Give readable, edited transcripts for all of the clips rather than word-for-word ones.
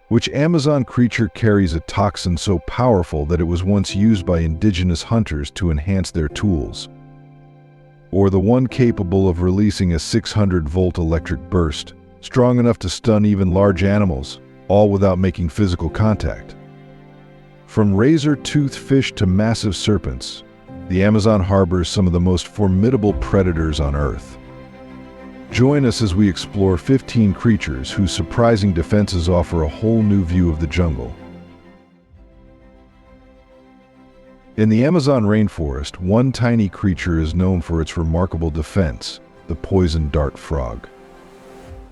Which Amazon creature carries a toxin so powerful that it was once used by indigenous hunters to enhance their tools? Or the one capable of releasing a 600-volt electric burst, strong enough to stun even large animals, all without making physical contact? From razor-toothed fish to massive serpents, the Amazon harbors some of the most formidable predators on Earth. Join us as we explore 15 creatures whose surprising defenses offer a whole new view of the jungle. In the Amazon rainforest, one tiny creature is known for its remarkable defense, the poison dart frog.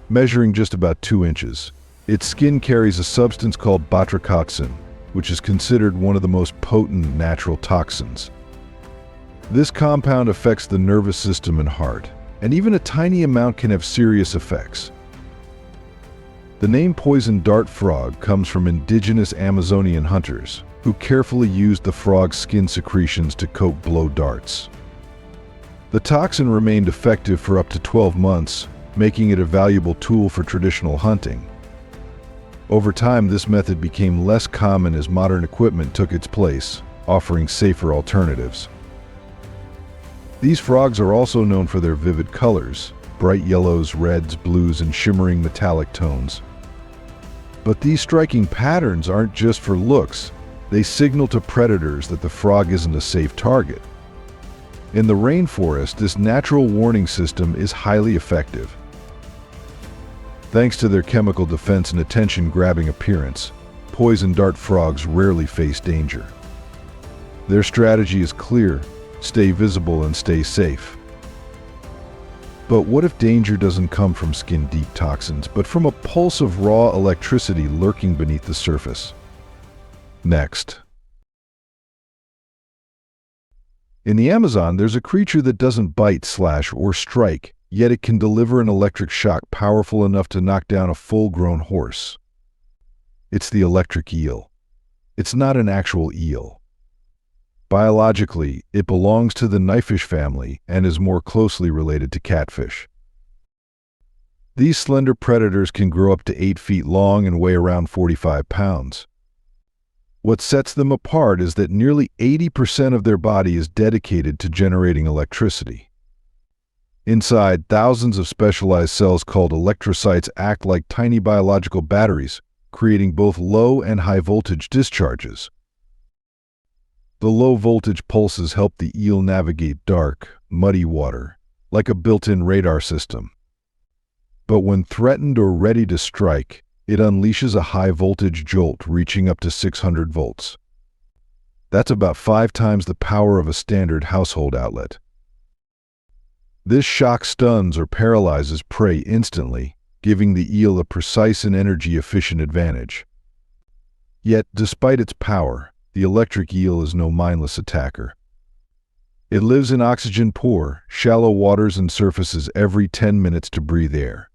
Measuring just about 2 inches, its skin carries a substance called batrachoxin, which is considered one of the most potent natural toxins. This compound affects the nervous system and heart, and even a tiny amount can have serious effects. The name poison dart frog comes from indigenous Amazonian hunters, who carefully used the frog's skin secretions to coat blow darts. The toxin remained effective for up to 12 months, making it a valuable tool for traditional hunting. Over time, this method became less common as modern equipment took its place, offering safer alternatives. These frogs are also known for their vivid colors, bright yellows, reds, blues, and shimmering metallic tones. But these striking patterns aren't just for looks, they signal to predators that the frog isn't a safe target. In the rainforest, this natural warning system is highly effective. Thanks to their chemical defense and attention-grabbing appearance, poison dart frogs rarely face danger. Their strategy is clear: stay visible and stay safe. But what if danger doesn't come from skin-deep toxins, but from a pulse of raw electricity lurking beneath the surface? Next. In the Amazon, there's a creature that doesn't bite, slash, or strike, yet it can deliver an electric shock powerful enough to knock down a full-grown horse. It's the electric eel. It's not an actual eel. Biologically, it belongs to the knifefish family and is more closely related to catfish. These slender predators can grow up to 8 feet long and weigh around 45 pounds. What sets them apart is that nearly 80% of their body is dedicated to generating electricity. Inside, thousands of specialized cells called electrocytes act like tiny biological batteries, creating both low and high voltage discharges. The low-voltage pulses help the eel navigate dark, muddy water, like a built-in radar system. But when threatened or ready to strike, it unleashes a high-voltage jolt reaching up to 600 volts. That's about 5 times the power of a standard household outlet. This shock stuns or paralyzes prey instantly, giving the eel a precise and energy-efficient advantage. Yet, despite its power, the electric eel is no mindless attacker. It lives in oxygen-poor, shallow waters and surfaces every 10 minutes to breathe air.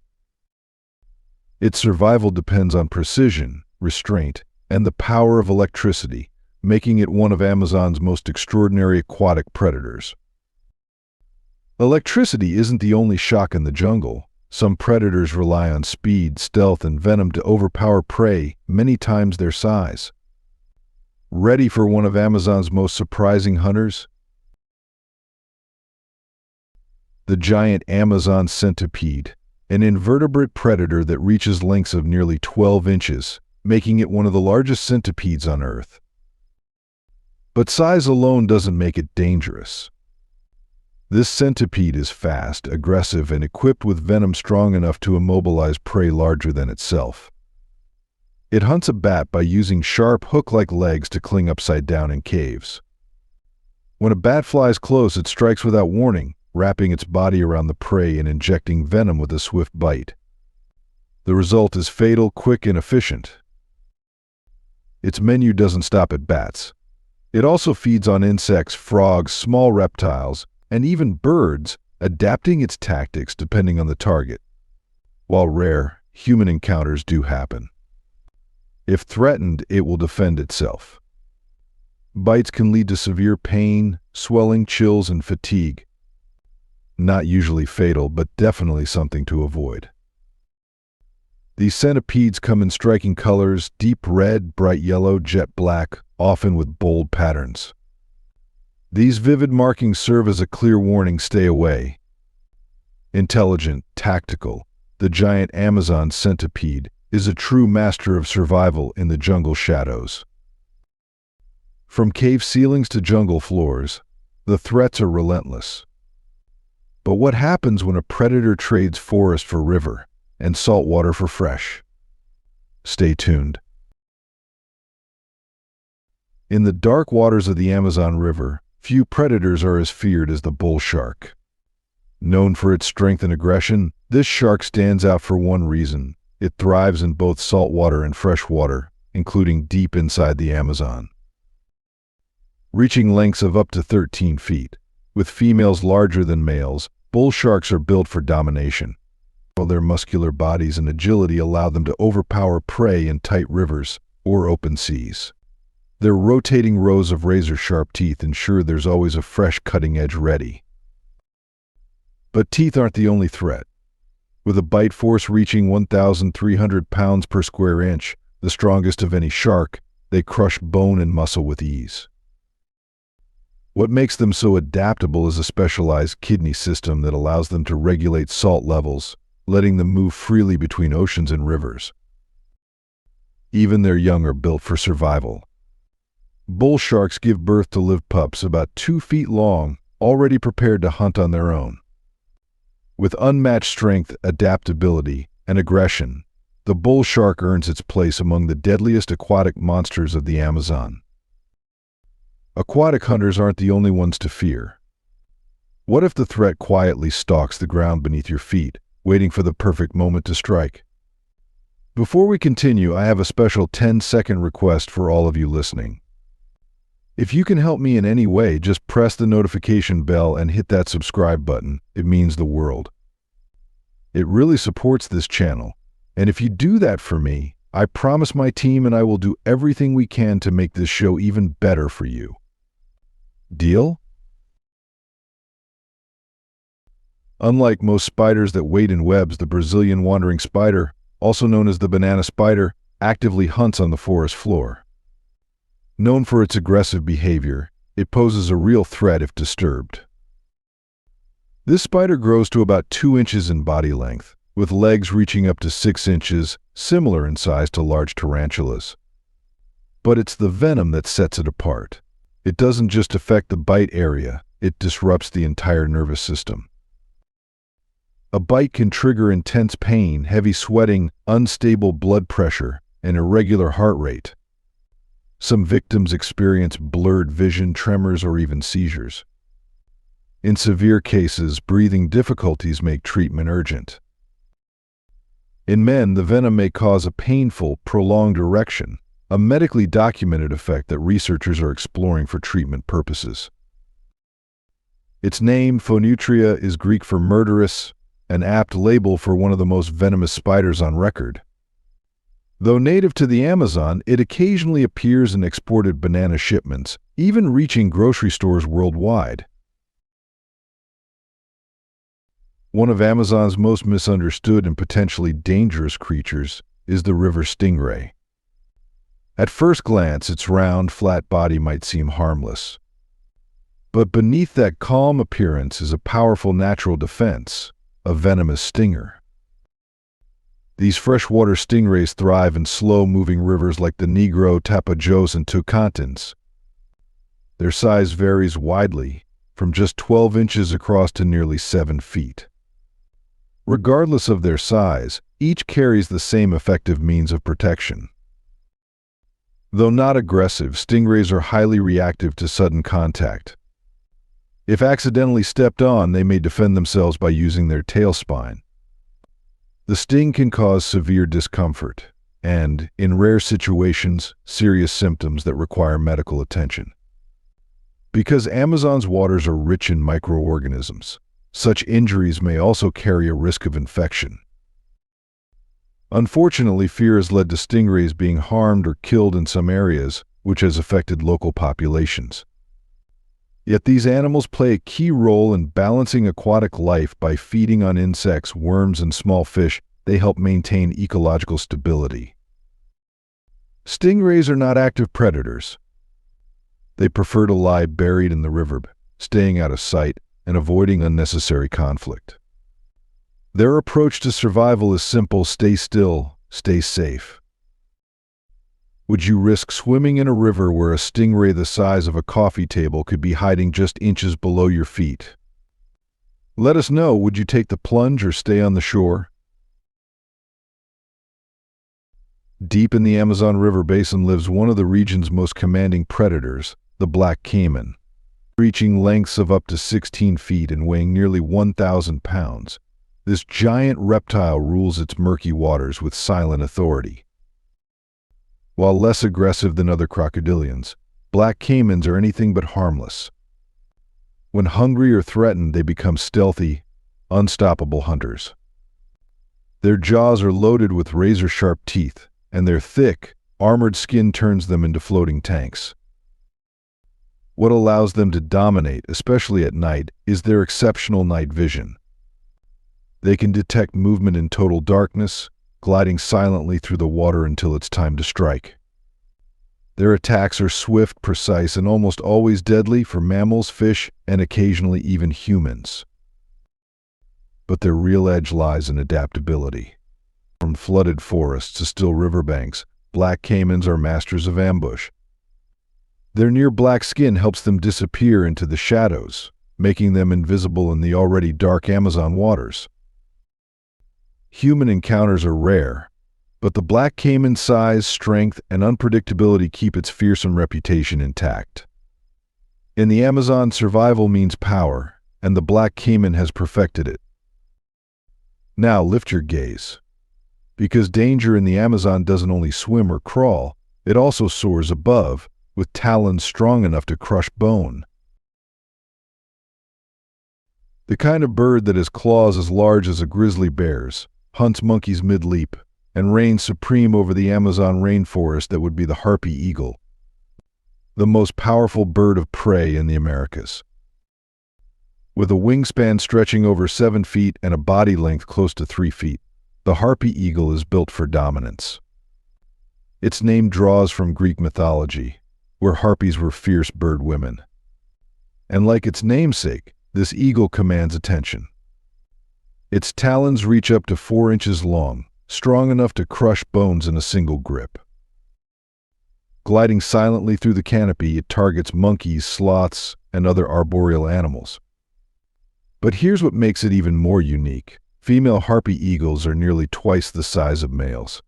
Its survival depends on precision, restraint, and the power of electricity, making it one of Amazon's most extraordinary aquatic predators. Electricity isn't the only shock in the jungle. Some predators rely on speed, stealth, and venom to overpower prey many times their size. Ready for one of Amazon's most surprising hunters? The giant Amazon centipede, an invertebrate predator that reaches lengths of nearly 12 inches, making it one of the largest centipedes on Earth. But size alone doesn't make it dangerous. This centipede is fast, aggressive, and equipped with venom strong enough to immobilize prey larger than itself. It hunts a bat by using sharp, hook-like legs to cling upside down in caves. When a bat flies close, it strikes without warning, wrapping its body around the prey and injecting venom with a swift bite. The result is fatal, quick, and efficient. Its menu doesn't stop at bats. It also feeds on insects, frogs, small reptiles, and even birds, adapting its tactics depending on the target. While rare, human encounters do happen. If threatened, it will defend itself. Bites can lead to severe pain, swelling, chills, and fatigue. Not usually fatal, but definitely something to avoid. These centipedes come in striking colors: deep red, bright yellow, jet black, often with bold patterns. These vivid markings serve as a clear warning: stay away. Intelligent, tactical, the giant Amazon centipede is a true master of survival in the jungle shadows. From cave ceilings to jungle floors, the threats are relentless. But what happens when a predator trades forest for river and salt water for fresh? Stay tuned. In the dark waters of the Amazon River, few predators are as feared as the bull shark. Known for its strength and aggression, this shark stands out for one reason: it thrives in both saltwater and fresh water, including deep inside the Amazon. Reaching lengths of up to 13 feet, with females larger than males, bull sharks are built for domination. While their muscular bodies and agility allow them to overpower prey in tight rivers or open seas. Their rotating rows of razor-sharp teeth ensure there's always a fresh cutting edge ready. But teeth aren't the only threat. With a bite force reaching 1,300 pounds per square inch, the strongest of any shark, they crush bone and muscle with ease. What makes them so adaptable is a specialized kidney system that allows them to regulate salt levels, letting them move freely between oceans and rivers. Even their young are built for survival. Bull sharks give birth to live pups about 2 feet long, already prepared to hunt on their own. With unmatched strength, adaptability, and aggression, the bull shark earns its place among the deadliest aquatic monsters of the Amazon. Aquatic hunters aren't the only ones to fear. What if the threat quietly stalks the ground beneath your feet, waiting for the perfect moment to strike? Before we continue, I have a special 10-second request for all of you listening. If you can help me in any way, just press the notification bell and hit that subscribe button. It means the world. It really supports this channel, and if you do that for me, I promise my team and I will do everything we can to make this show even better for you. Deal? Unlike most spiders that wait in webs, the Brazilian wandering spider, also known as the banana spider, actively hunts on the forest floor. Known for its aggressive behavior, it poses a real threat if disturbed. This spider grows to about 2 inches in body length, with legs reaching up to 6 inches, similar in size to large tarantulas. But it's the venom that sets it apart. It doesn't just affect the bite area, it disrupts the entire nervous system. A bite can trigger intense pain, heavy sweating, unstable blood pressure, and irregular heart rate. Some victims experience blurred vision, tremors, or even seizures. In severe cases, breathing difficulties make treatment urgent. In men, the venom may cause a painful, prolonged erection, a medically documented effect that researchers are exploring for treatment purposes. Its name, Phoneutria, is Greek for murderous, an apt label for one of the most venomous spiders on record. Though native to the Amazon, it occasionally appears in exported banana shipments, even reaching grocery stores worldwide. One of Amazon's most misunderstood and potentially dangerous creatures is the river stingray. At first glance, its round, flat body might seem harmless. But beneath that calm appearance is a powerful natural defense, a venomous stinger. These freshwater stingrays thrive in slow-moving rivers like the Negro, Tapajos, and Tocantins. Their size varies widely, from just 12 inches across to nearly 7 feet. Regardless of their size, each carries the same effective means of protection. Though not aggressive, stingrays are highly reactive to sudden contact. If accidentally stepped on, they may defend themselves by using their tail spine. The sting can cause severe discomfort and, in rare situations, serious symptoms that require medical attention. Because Amazon's waters are rich in microorganisms, such injuries may also carry a risk of infection. Unfortunately, fear has led to stingrays being harmed or killed in some areas, which has affected local populations. Yet these animals play a key role in balancing aquatic life by feeding on insects, worms, and small fish they help maintain ecological stability. Stingrays are not active predators. They prefer to lie buried in the river, staying out of sight and avoiding unnecessary conflict. Their approach to survival is simple: stay still, stay safe. Would you risk swimming in a river where a stingray the size of a coffee table could be hiding just inches below your feet? Let us know, would you take the plunge or stay on the shore? Deep in the Amazon River basin lives one of the region's most commanding predators, the black caiman. Reaching lengths of up to 16 feet and weighing nearly 1,000 pounds, this giant reptile rules its murky waters with silent authority. While less aggressive than other crocodilians, black caimans are anything but harmless. When hungry or threatened, they become stealthy, unstoppable hunters. Their jaws are loaded with razor-sharp teeth, and their thick, armored skin turns them into floating tanks. What allows them to dominate, especially at night, is their exceptional night vision. They can detect movement in total darkness, gliding silently through the water until it's time to strike. Their attacks are swift, precise, and almost always deadly for mammals, fish, and occasionally even humans. But their real edge lies in adaptability. From flooded forests to still riverbanks, black caimans are masters of ambush. Their near-black skin helps them disappear into the shadows, making them invisible in the already dark Amazon waters. Human encounters are rare, but the black caiman's size, strength, and unpredictability keep its fearsome reputation intact. In the Amazon, survival means power, and the black caiman has perfected it. Now lift your gaze. Because danger in the Amazon doesn't only swim or crawl, it also soars above, with talons strong enough to crush bone. The kind of bird that has claws as large as a grizzly bear's, hunts monkeys mid-leap, and reigns supreme over the Amazon rainforest that would be the Harpy Eagle, the most powerful bird of prey in the Americas. With a wingspan stretching over 7 feet and a body length close to 3 feet, the Harpy Eagle is built for dominance. Its name draws from Greek mythology, where harpies were fierce bird women. And like its namesake, this eagle commands attention. Its talons reach up to 4 inches long, strong enough to crush bones in a single grip. Gliding silently through the canopy, it targets monkeys, sloths, and other arboreal animals. But here's what makes it even more unique. Female Harpy Eagles are nearly twice the size of males.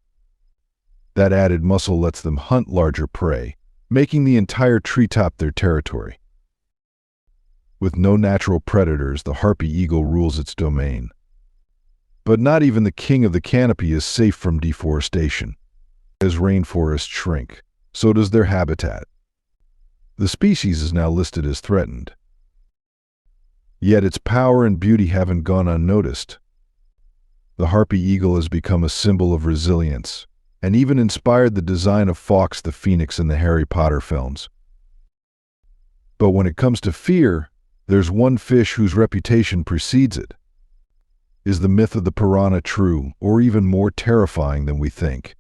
That added muscle lets them hunt larger prey, making the entire treetop their territory. With no natural predators, the Harpy Eagle rules its domain. But not even the king of the canopy is safe from deforestation. As rainforests shrink, so does their habitat. The species is now listed as threatened. Yet its power and beauty haven't gone unnoticed. The Harpy Eagle has become a symbol of resilience, and even inspired the design of Fawkes the Phoenix in the Harry Potter films. But when it comes to fear, there's one fish whose reputation precedes it. Is the myth of the piranha true, or even more terrifying than we think?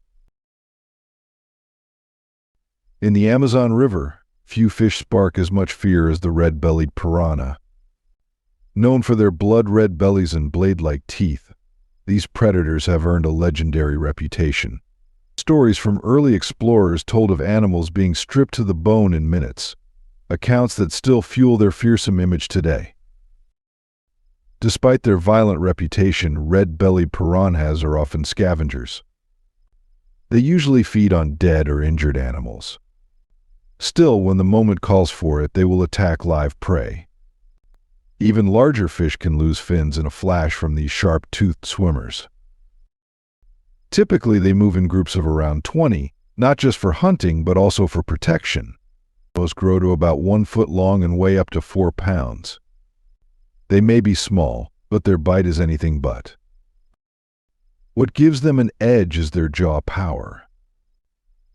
In the Amazon River, few fish spark as much fear as the red-bellied piranha. Known for their blood-red bellies and blade-like teeth, these predators have earned a legendary reputation. Stories from early explorers told of animals being stripped to the bone in minutes, accounts that still fuel their fearsome image today. Despite their violent reputation, red-bellied piranhas are often scavengers. They usually feed on dead or injured animals. Still, when the moment calls for it, they will attack live prey. Even larger fish can lose fins in a flash from these sharp-toothed swimmers. Typically, they move in groups of around 20, not just for hunting, but also for protection. Most grow to about 1 foot long and weigh up to 4 pounds. They may be small, but their bite is anything but. What gives them an edge is their jaw power.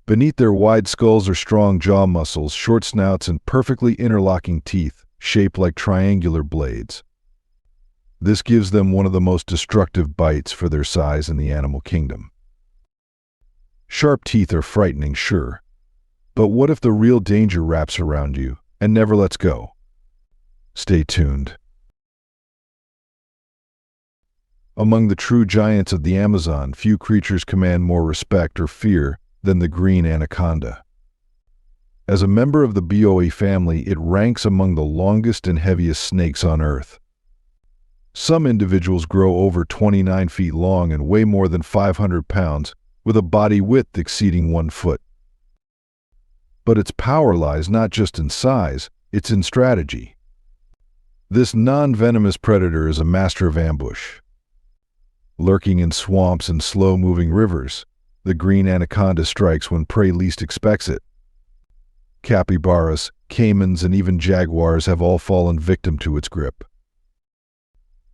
Beneath their wide skulls are strong jaw muscles, short snouts, and perfectly interlocking teeth, shaped like triangular blades. This gives them one of the most destructive bites for their size in the animal kingdom. Sharp teeth are frightening, sure. But what if the real danger wraps around you and never lets go? Stay tuned. Among the true giants of the Amazon, few creatures command more respect or fear than the green anaconda. As a member of the Boa family, it ranks among the longest and heaviest snakes on Earth. Some individuals grow over 29 feet long and weigh more than 500 pounds, with a body width exceeding 1 foot. But its power lies not just in size, it's in strategy. This non-venomous predator is a master of ambush. Lurking in swamps and slow-moving rivers, the green anaconda strikes when prey least expects it. Capybaras, caimans, and even jaguars have all fallen victim to its grip.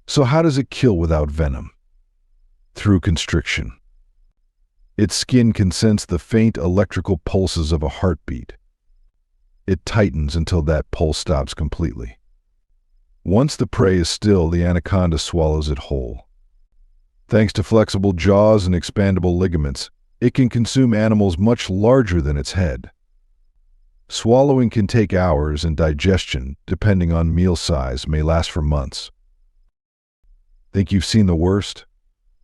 So how does it kill without venom? Through constriction. Its skin can sense the faint electrical pulses of a heartbeat. It tightens until that pulse stops completely. Once the prey is still, the anaconda swallows it whole. Thanks to flexible jaws and expandable ligaments, it can consume animals much larger than its head. Swallowing can take hours, and digestion, depending on meal size, may last for months. Think you've seen the worst?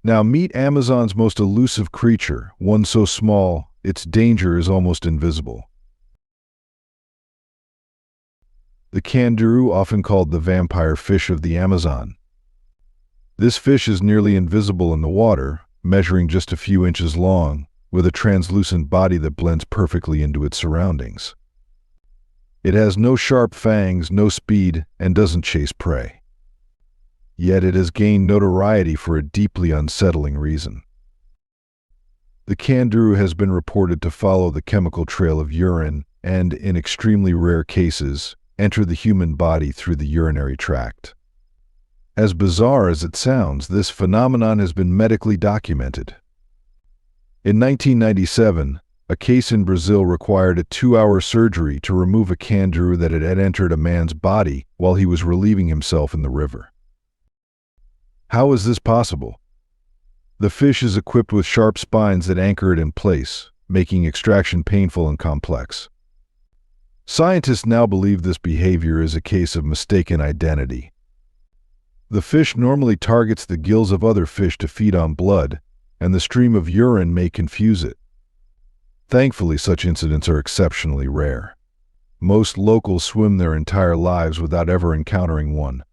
Now meet Amazon's most elusive creature, one so small, its danger is almost invisible. The Candiru, often called the vampire fish of the Amazon. This fish is nearly invisible in the water, measuring just a few inches long, with a translucent body that blends perfectly into its surroundings. It has no sharp fangs, no speed, and doesn't chase prey. Yet it has gained notoriety for a deeply unsettling reason. The Candiru has been reported to follow the chemical trail of urine and, in extremely rare cases, enter the human body through the urinary tract. As bizarre as it sounds, this phenomenon has been medically documented. In 1997, a case in Brazil required a 2-hour surgery to remove a Candiru that had entered a man's body while he was relieving himself in the river. How is this possible? The fish is equipped with sharp spines that anchor it in place, making extraction painful and complex. Scientists now believe this behavior is a case of mistaken identity. The fish normally targets the gills of other fish to feed on blood, and the stream of urine may confuse it. Thankfully, such incidents are exceptionally rare. Most locals swim their entire lives without ever encountering one.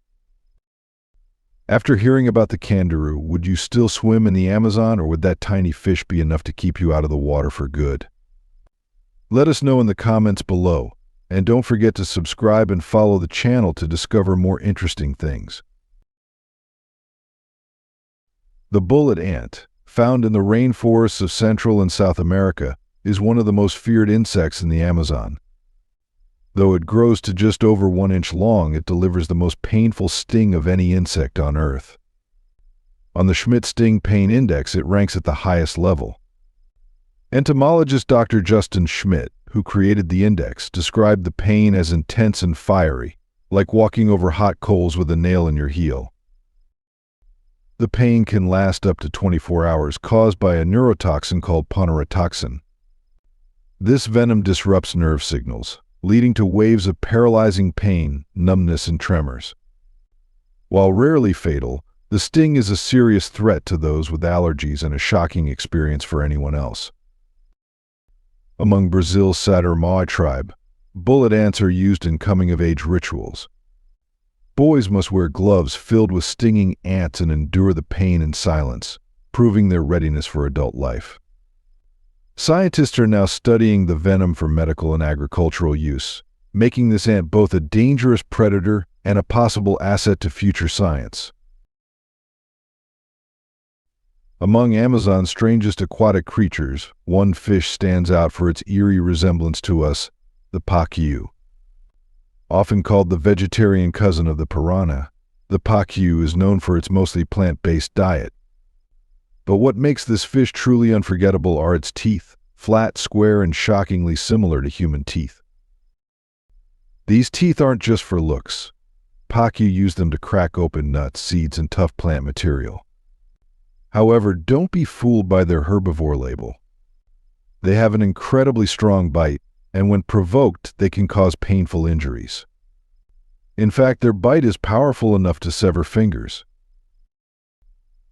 After hearing about the Candiru, would you still swim in the Amazon, or would that tiny fish be enough to keep you out of the water for good? Let us know in the comments below, and don't forget to subscribe and follow the channel to discover more interesting things. The bullet ant, found in the rainforests of Central and South America, is one of the most feared insects in the Amazon. Though it grows to just over 1 inch long, it delivers the most painful sting of any insect on Earth. On the Schmidt Sting Pain Index, it ranks at the highest level. Entomologist Dr. Justin Schmidt, who created the index, described the pain as intense and fiery, like walking over hot coals with a nail in your heel. The pain can last up to 24 hours, caused by a neurotoxin called ponerotoxin. This venom disrupts nerve signals, leading to waves of paralyzing pain, numbness, and tremors. While rarely fatal, the sting is a serious threat to those with allergies and a shocking experience for anyone else. Among Brazil's Satermaui tribe, bullet ants are used in coming-of-age rituals. Boys must wear gloves filled with stinging ants and endure the pain in silence, proving their readiness for adult life. Scientists are now studying the venom for medical and agricultural use, making this ant both a dangerous predator and a possible asset to future science. Among Amazon's strangest aquatic creatures, one fish stands out for its eerie resemblance to us, the Pacu. Often called the vegetarian cousin of the piranha, the Pacu is known for its mostly plant-based diet. But what makes this fish truly unforgettable are its teeth, flat, square, and shockingly similar to human teeth. These teeth aren't just for looks. Pacu use them to crack open nuts, seeds, and tough plant material. However, don't be fooled by their herbivore label. They have an incredibly strong bite, and when provoked, they can cause painful injuries. In fact, their bite is powerful enough to sever fingers.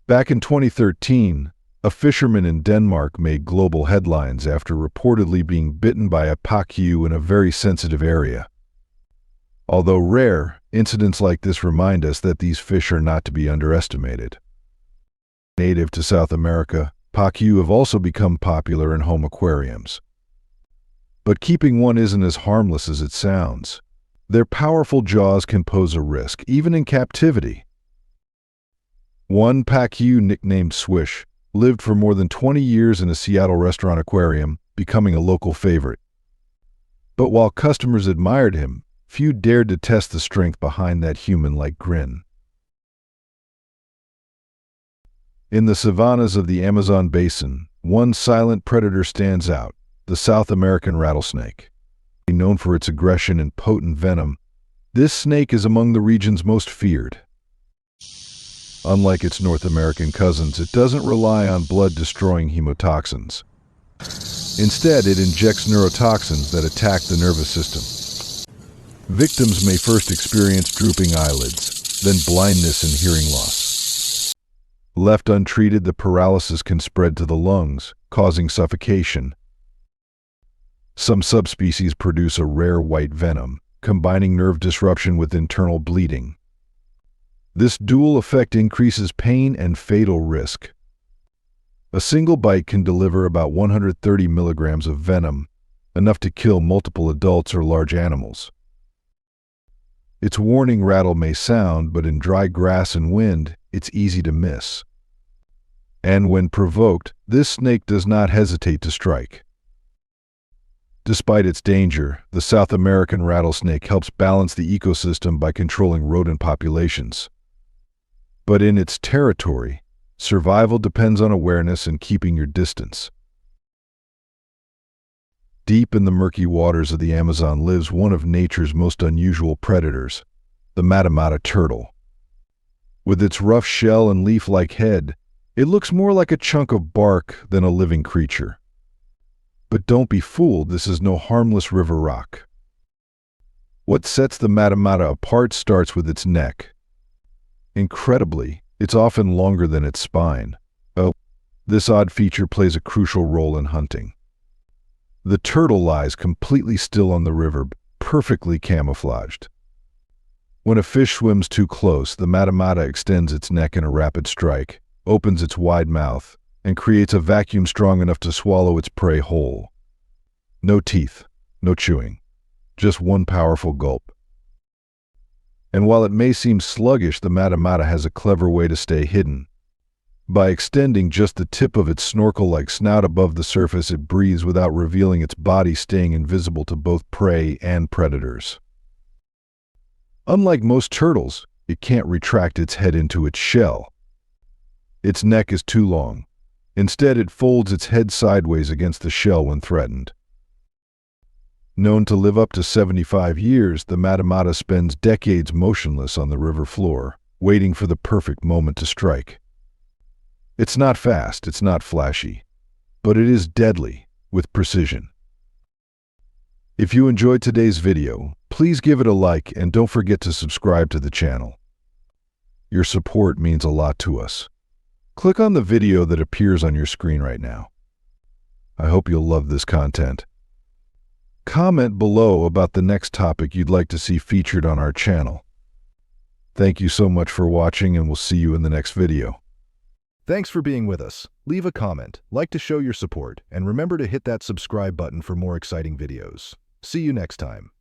Back in 2013, a fisherman in Denmark made global headlines after reportedly being bitten by a Pacu in a very sensitive area. Although rare, incidents like this remind us that these fish are not to be underestimated. Native to South America, Pacu have also become popular in home aquariums. But keeping one isn't as harmless as it sounds. Their powerful jaws can pose a risk, even in captivity. One Pacu, nicknamed Swish, lived for more than 20 years in a Seattle restaurant aquarium, becoming a local favorite. But while customers admired him, few dared to test the strength behind that human-like grin. In the savannas of the Amazon basin, one silent predator stands out, the South American rattlesnake. Known for its aggression and potent venom, this snake is among the region's most feared. Unlike its North American cousins, it doesn't rely on blood-destroying hemotoxins. Instead, it injects neurotoxins that attack the nervous system. Victims may first experience drooping eyelids, then blindness and hearing loss. Left untreated, the paralysis can spread to the lungs, causing suffocation. Some subspecies produce a rare white venom, combining nerve disruption with internal bleeding. This dual effect increases pain and fatal risk. A single bite can deliver about 130 milligrams of venom, enough to kill multiple adults or large animals. Its warning rattle may sound, but in dry grass and wind, it's easy to miss. And when provoked, this snake does not hesitate to strike. Despite its danger, the South American rattlesnake helps balance the ecosystem by controlling rodent populations. But in its territory, survival depends on awareness and keeping your distance. Deep in the murky waters of the Amazon lives one of nature's most unusual predators, the Matamata turtle. With its rough shell and leaf-like head, it looks more like a chunk of bark than a living creature. But don't be fooled, this is no harmless river rock. What sets the Matamata apart starts with its neck. Incredibly, it's often longer than its spine. This odd feature plays a crucial role in hunting. The turtle lies completely still on the river, perfectly camouflaged. When a fish swims too close, the Matamata extends its neck in a rapid strike, opens its wide mouth, and creates a vacuum strong enough to swallow its prey whole. No teeth, no chewing, just one powerful gulp. And while it may seem sluggish, the Matamata has a clever way to stay hidden. By extending just the tip of its snorkel-like snout above the surface, it breathes without revealing its body, staying invisible to both prey and predators. Unlike most turtles, it can't retract its head into its shell. Its neck is too long. Instead, it folds its head sideways against the shell when threatened. Known to live up to 75 years, the Matamata spends decades motionless on the river floor, waiting for the perfect moment to strike. It's not fast, it's not flashy, but it is deadly, with precision. If you enjoyed today's video, please give it a like and don't forget to subscribe to the channel. Your support means a lot to us. Click on the video that appears on your screen right now. I hope you'll love this content. Comment below about the next topic you'd like to see featured on our channel. Thank you so much for watching, and we'll see you in the next video. Thanks for being with us. Leave a comment, like to show your support, and remember to hit that subscribe button for more exciting videos. See you next time.